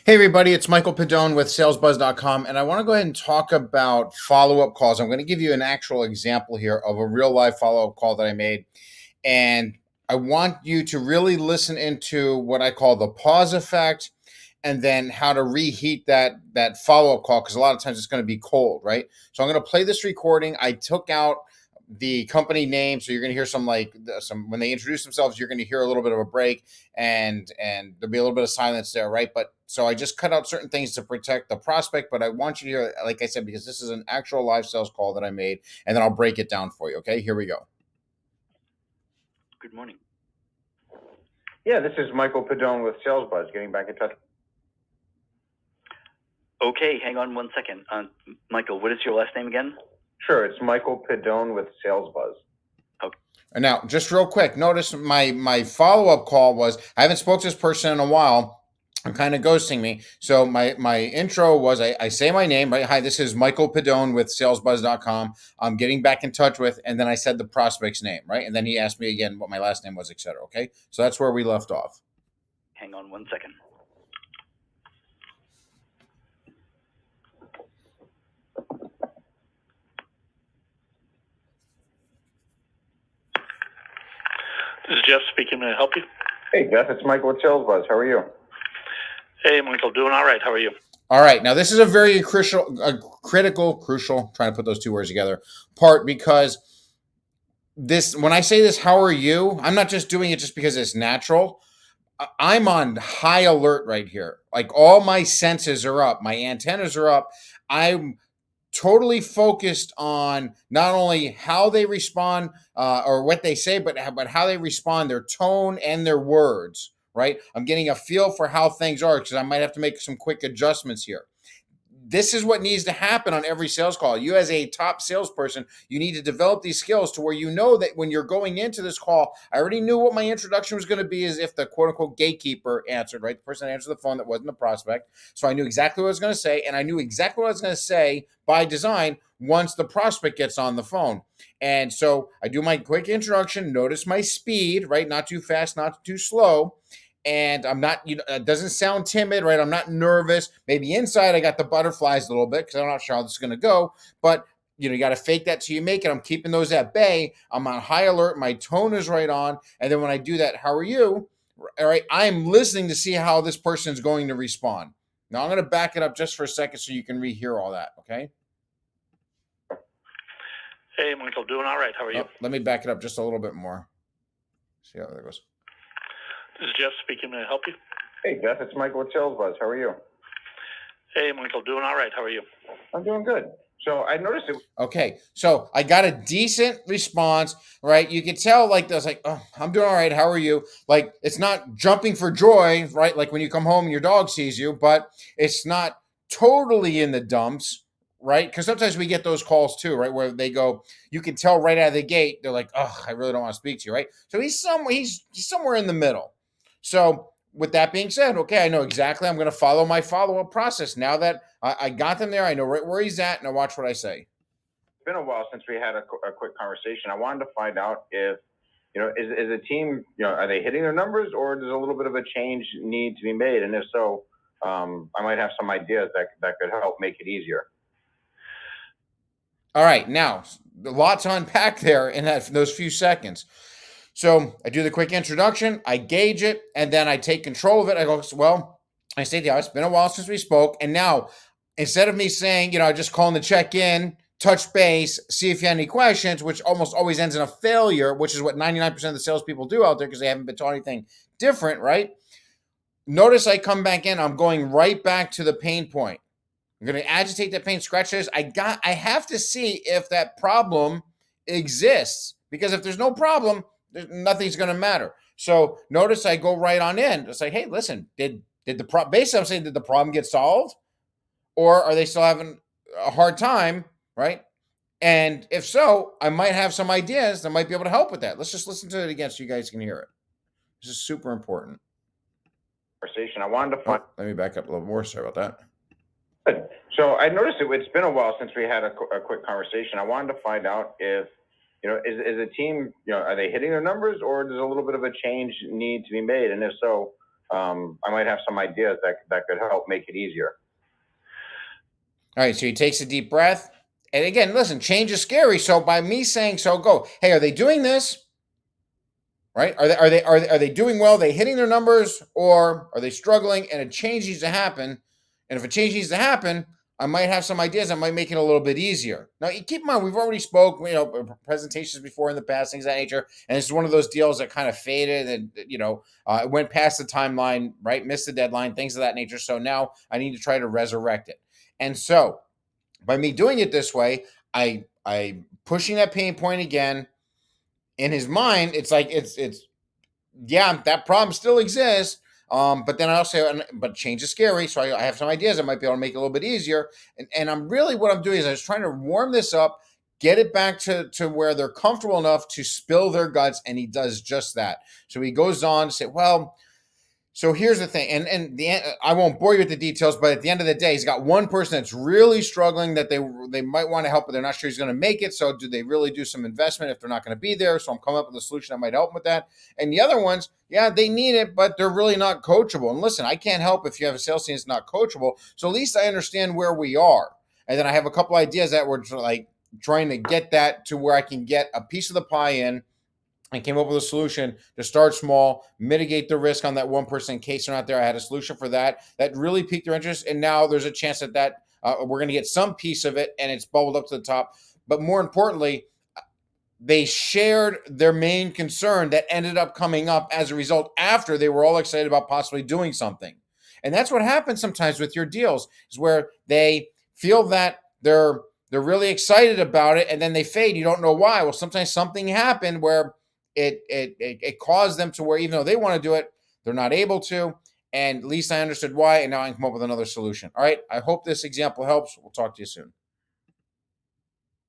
Hey everybody, it's Michael Pedone with salesbuzz.com, and I want to go ahead and talk about follow-up calls. I'm going to give you an actual example here of a real life follow-up call that I made, and I want you to really listen into what I call the pause effect and then how to reheat that follow-up call, because a lot of times it's going to be cold, right? So I'm going to play this recording. I took out the company name, so you're going to hear some when they introduce themselves, you're going to hear a little bit of a break, and there'll be a little bit of silence there, right? But so I just cut out certain things to protect the prospect, but I want you to hear, like I said, because this is an actual live sales call that I made, and then I'll break it down for you. Okay, here we go. Good morning. Yeah, this is Michael Pedone with SalesBuzz, getting back in touch. Okay, hang on one second. Michael, what is your last name again? Sure, it's Michael Pedone with SalesBuzz. Okay. And now, just real quick, notice my follow up call was I haven't spoke to this person in a while. I'm kind of ghosting me. So my intro was I say my name, right? Hi, this is Michael Pedone with salesbuzz.com. I'm getting back in touch with, and then I said the prospect's name, right? And then he asked me again what my last name was, etc. Okay. So that's where we left off. Hang on one second. This is Jeff speaking. May I help you? Hey, Jeff, it's Michael with SalesBuzz. How are you? Hey, Michael. Doing all right. How are you? All right. Now, this is a very crucial, trying to put those two words together, part, because when I say this, how are you? I'm not just doing it just because it's natural. I'm on high alert right here. Like all my senses are up, my antennas are up. I'm totally focused on not only how they respond or what they say, but how they respond, their tone and their words. Right? I'm getting a feel for how things are because I might have to make some quick adjustments here. This is what needs to happen on every sales call. You, as a top salesperson, you need to develop these skills to where you know that when you're going into this call, I already knew what my introduction was going to be, as if the quote unquote gatekeeper answered, right? The person that answered the phone that wasn't the prospect. So I knew exactly what I was going to say, and I knew exactly what I was going to say by design once the prospect gets on the phone. And so I do my quick introduction, notice my speed, right? Not too fast, not too slow, and I'm not, it doesn't sound timid, right? I'm not nervous. Maybe inside I got the butterflies a little bit because I'm not sure how this is going to go, but you got to fake that till you make it. I'm keeping those at bay. I'm on high alert. My tone is right on. And then when I do that, how are you? All right. I'm listening to see how this person is going to respond. Now I'm going to back it up just for a second so you can rehear all that. Okay. Hey, Michael. Doing all right. How are you? Let me back it up just a little bit more. See how that goes. This is Jeff speaking. May I help you? Hey, Jeff, it's Michael with SalesBuzz. How are you? Hey, Michael. Doing all right. How are you? I'm doing good. So I noticed it. Okay, so I got a decent response, right? You can tell, like, there's like, oh, I'm doing all right. How are you? Like, it's not jumping for joy, right? Like when you come home and your dog sees you, but it's not totally in the dumps, right? Because sometimes we get those calls too, right? Where they go, you can tell right out of the gate, they're like, oh, I really don't want to speak to you, right? So he's somewhere in the middle. So with that being said, okay, I know exactly. I'm going to follow my follow-up process now that I got them there. I know right where he's at. Now watch what I say. It's been a while since we had a quick conversation. I wanted to find out if, is the team, are they hitting their numbers, or does a little bit of a change need to be made? And if so, I might have some ideas that could help make it easier. All right, now a lot to unpack there in those few seconds. So I do the quick introduction, I gauge it, and then I take control of it. I go, well, I say, yeah, it's been a while since we spoke, and now instead of me saying, just calling to check in, touch base, see if you have any questions, which almost always ends in a failure, which is what 99% of the salespeople do out there because they haven't been taught anything different, right? Notice I come back in, I'm going right back to the pain point. I'm going to agitate that pain, scratch this. I have to see if that problem exists, because if there's no problem, nothing's going to matter. So notice I go right on in. It's like, hey, listen, basically I'm saying, did the problem get solved, or are they still having a hard time, right? And if so, I might have some ideas that might be able to help with that. Let's just listen to it again so you guys can hear it. This is super important. Conversation. I wanted to find. Let me back up a little more. Sorry about that. Good. So I noticed it's been a while since we had a quick conversation. I wanted to find out if, is the team, are they hitting their numbers, or does a little bit of a change need to be made? And if so, I might have some ideas that could help make it easier. All right, so he takes a deep breath. And again, listen, change is scary. So by me saying so, go, hey, are they doing this? Right? Are they doing well? Are they hitting their numbers, or are they struggling? And a change needs to happen. And if a change needs to happen, I might have some ideas that might make it a little bit easier. Now, keep in mind, we've already spoke, presentations before in the past, things of that nature. And it's one of those deals that kind of faded and, it went past the timeline, right? Missed the deadline, things of that nature. So now I need to try to resurrect it. And so by me doing it this way, I pushing that pain point again. In his mind, it's like it's yeah, that problem still exists. But then I also but change is scary, so I have some ideas that might be able to make it a little bit easier. And I'm really what I'm doing is I was trying to warm this up, get it back to where they're comfortable enough to spill their guts, and he does just that. So he goes on to say, well, so here's the thing, and I won't bore you with the details, but at the end of the day, he's got one person that's really struggling that they might want to help, but they're not sure he's going to make it. So do they really do some investment if they're not going to be there? So I'm coming up with a solution that might help them with that. And the other ones, yeah, they need it, but they're really not coachable. And listen, I can't help if you have a sales team that's not coachable. So at least I understand where we are. And then I have a couple ideas that we're like trying to get that to where I can get a piece of the pie in. And came up with a solution to start small, mitigate the risk on that 1% in case they're not there. I had a solution for that really piqued their interest. And now there's a chance that we're going to get some piece of it and it's bubbled up to the top. But more importantly, they shared their main concern that ended up coming up as a result after they were all excited about possibly doing something. And that's what happens sometimes with your deals is where they feel that they're really excited about it and then they fade. You don't know why. Well, sometimes something happened where it caused them to where even though they want to do it, they're not able to. And at least I understood why, and now I can come up with another solution. All right. I hope this example helps. We'll talk to you soon.